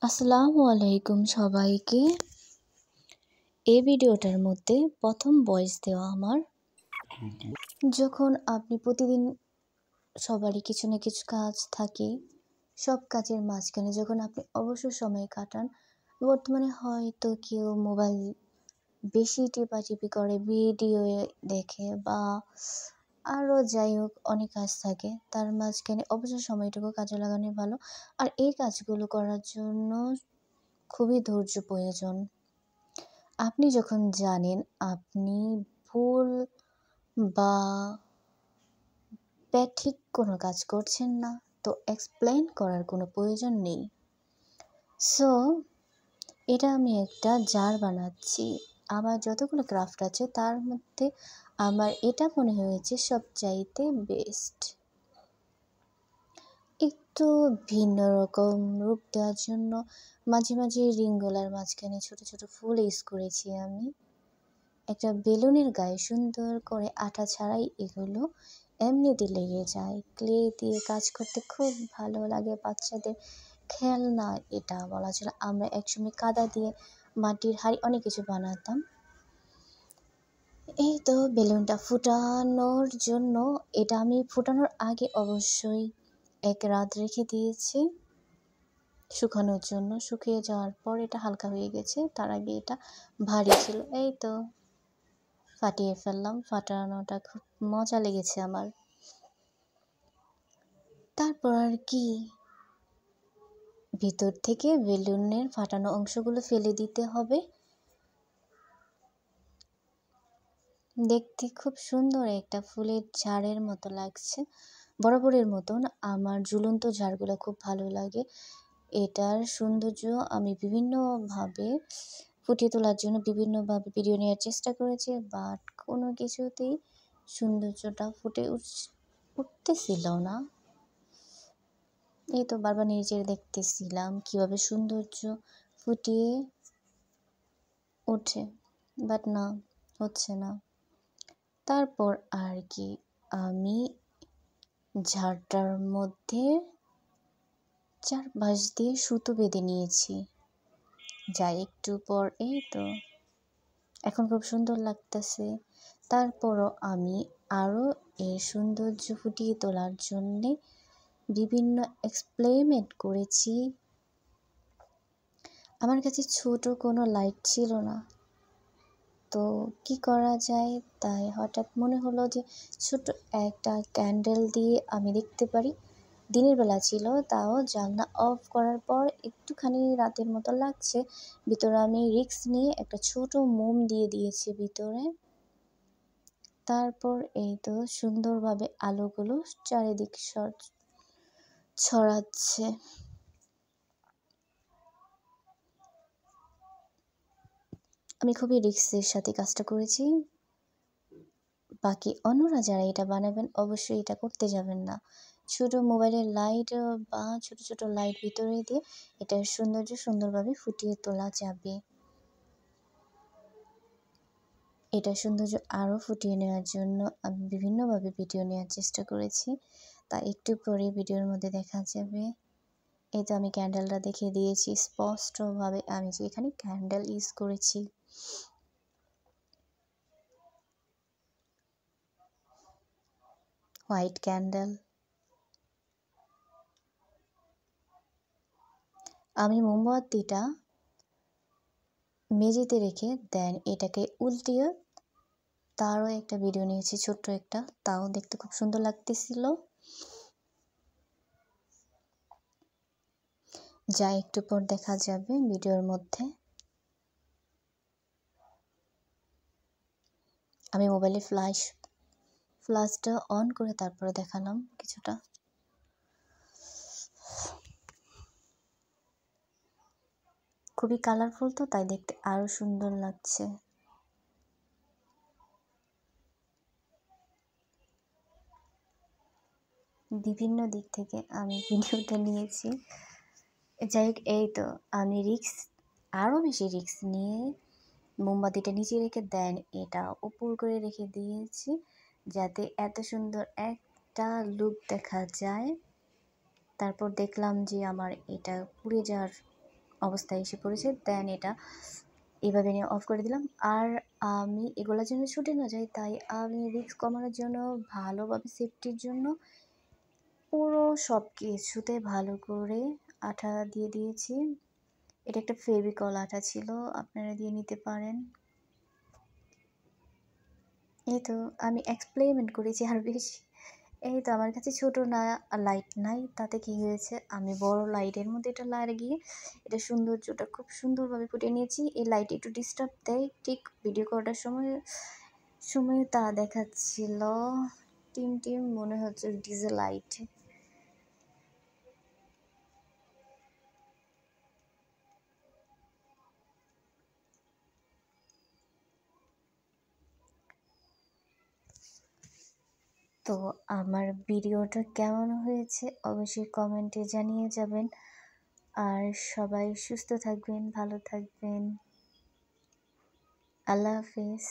আসসালামু আলাইকুম সবাইকে। এই ভিডিওটার মধ্যে প্রথম ভয়েস দেওয়া আমার। যখন আপনি প্রতিদিন সবারই কিছু না কিছু কাজ থাকে, সব কাজের মাঝখানে যখন আপনি অবসর সময় কাটান, বর্তমানে হয়তো কেউ মোবাইল বেশি টিপাটিপি করে, ভিডিও দেখে বা আরও যাই হোক অনেক কাজ থাকে, তার মাঝখানে অবসর সময়টুকু কাজে লাগানো ভালো। আর এই কাজগুলো করার জন্য খুবই ধৈর্য প্রয়োজন। আপনি যখন জানেন আপনি ভুল বা ঠিক কোনো কাজ করছেন না, তো এক্সপ্লেন করার কোনো প্রয়োজন নেই। সো এটা আমি একটা জার বানাচ্ছি। আমার যতগুলো ক্রাফট আছে তার মধ্যে আমার এটা মনে হয়েছে সবচাইতে বেস্ট। একটু ভিন্ন রকম রূপ দেওয়ার জন্য মাঝে মাঝে রিংগুলার মাঝখানে ছোট ছোট ফুল ইউজ করেছি আমি। একটা বেলুনের গায়ে সুন্দর করে আঠা ছাড়াই এগুলো এমনিতে লেগে যায়। ক্লে দিয়ে কাজ করতে খুব ভালো লাগে, বাচ্চাদের খেলনা এটা বলা চলে। আমরা একসময় কাদা দিয়ে মাটির হাঁড়ি অনেক কিছু বানাতাম। এই তো বেলুনটা ফুটানোর জন্য এটা আমি ফুটানোর আগে অবশ্যই এক রাত রেখে দিয়েছি শুকানোর জন্য। শুকিয়ে যাওয়ার পর এটা হালকা হয়ে গেছে, তার আগে এটা ভারী ছিল। এই তো ফাটিয়ে ফেললাম। ফাটানোটা খুব মজা লেগেছে আমার। তারপর আর কি, ভিতর থেকে বেলুনের ফাটানো অংশগুলো ফেলে দিতে হবে। দেখতে খুব সুন্দর একটা ফুলের ঝাড়ের মতো লাগছে, বরাবরের মতন। আমার ঝুলন্ত ঝাড়গুলো খুব ভালো লাগে। এটার সৌন্দর্য আমি বিভিন্নভাবে ফুটিয়ে তোলার জন্য বিভিন্নভাবে ভিডিও নেওয়ার চেষ্টা করেছি, বাট কোনো কিছুতেই সৌন্দর্যটা ফুটে উঠতেছিল না। এই তো বারবার নিজের দেখতেছিলাম কিভাবে সৌন্দর্য ফুটিয়ে ওঠে, বাট না, হচ্ছে না। তারপর আর কি, আমি ঝাড়টার মধ্যে চারপাশ দিয়ে সুতো বেঁধে নিয়েছি। যাই একটু পর, এই তো এখন খুব সুন্দর লাগতেছে। তারপরও আমি আরও এর সৌন্দর্য ফুটিয়ে তোলার জন্যে বিভিন্ন এক্সপেরিমেন্ট করেছি। আমার কাছে ছোট কোনো লাইট ছিল না, তো কি করা যায়, তাই হঠাৎ মনে হলো যে ছোট একটা ক্যান্ডেল দিয়ে আমি দেখতে পারি। দিনের বেলা ছিল, তাও জানলা অফ করার পর একটুখানি রাতের মতো লাগছে। ভিতরে আমি রিস্ক নিয়ে একটা ছোট মোম দিয়ে দিয়েছি ভিতরে। তারপর এই তো সুন্দরভাবে আলোগুলো চারিদিক ছড়াচ্ছে। আমি খুবই রিস্কের সাথে কাজটা করেছি। বাকি অন্যরা যারা এটা বানাবেন অবশ্যই এটা করতে যাবেন না। ছোট মোবাইলের লাইট বা ছোট ছোট লাইট ভিতরে দিয়ে এটার সৌন্দর্য সুন্দরভাবে ফুটিয়ে তোলা যাবে। এটার সৌন্দর্য আরও ফুটিয়ে নেওয়ার জন্য আমি বিভিন্নভাবে ভিডিও নেওয়ার চেষ্টা করেছি, তা একটু পরে ভিডিওর মধ্যে দেখা যাবে। এই তো আমি ক্যান্ডেলটা দেখিয়ে দিয়েছি স্পষ্টভাবে, আমি যে এখানে ক্যান্ডেল ইউজ করেছি। White candle. আমি মোমবাতিটা মেঝেতে রেখে দেন এটাকে উল্টিয়ে তারও একটা ভিডিও নিয়েছি, ছোট্ট একটা, তাও দেখতে খুব সুন্দর লাগতেছিল। যা একটু পর দেখা যাবে ভিডিওর মধ্যে। আমি মোবাইলে ফ্ল্যাশটা অন করে তারপরে দেখালাম কিছুটা। খুবই কালারফুল, তো তাই দেখতে আরো সুন্দর লাগছে। বিভিন্ন দিক থেকে আমি ভিডিওটা নিয়েছি। যাই হোক, এই তো আমি আরও বেশি রিস্ক নিয়ে মোমবাতিটা নিচে রেখে দেন এটা উপর করে রেখে দিয়েছি, যাতে এত সুন্দর একটা লুক দেখা যায়। তারপর দেখলাম যে আমার এটা পুড়ে যাওয়ার অবস্থায় এসে পড়েছে। দেন এটা এভাবে নিয়ে অফ করে দিলাম। আর আমি এগুলোর জন্য ছুটে না যাই, তাই আমি রিস্ক কমানোর জন্য ভালোভাবে সেফটির জন্য পুরো সব কিছুতে ভালো করে আঠা দিয়ে দিয়েছি। এটা একটা ফেভিকল আঠা ছিল, আপনারা দিয়ে নিতে পারেন। এই তো আমি এক্সপেরিমেন্ট করেছি আরও বেশি। এই তো আমার কাছে ছোট লাইট নাই, তাতে কি হয়েছে, আমি বড় লাইটের মধ্যে এটা লাগিয়ে এটা সৌন্দর্যটা খুব সুন্দরভাবে ফুটিয়ে নিয়েছি। এই লাইট একটু ডিস্টার্ব দেয়, ঠিক ভিডিও করার সময় তা দেখাচ্ছিল টিম টিম, মনে হচ্ছে ডিজে লাইট। তো আমার ভিডিওটা কেমন হয়েছে অবশ্যই কমেন্টে জানিয়ে যাবেন। আর সবাই সুস্থ থাকবেন, ভালো থাকবেন। আল্লাহ হাফেজ।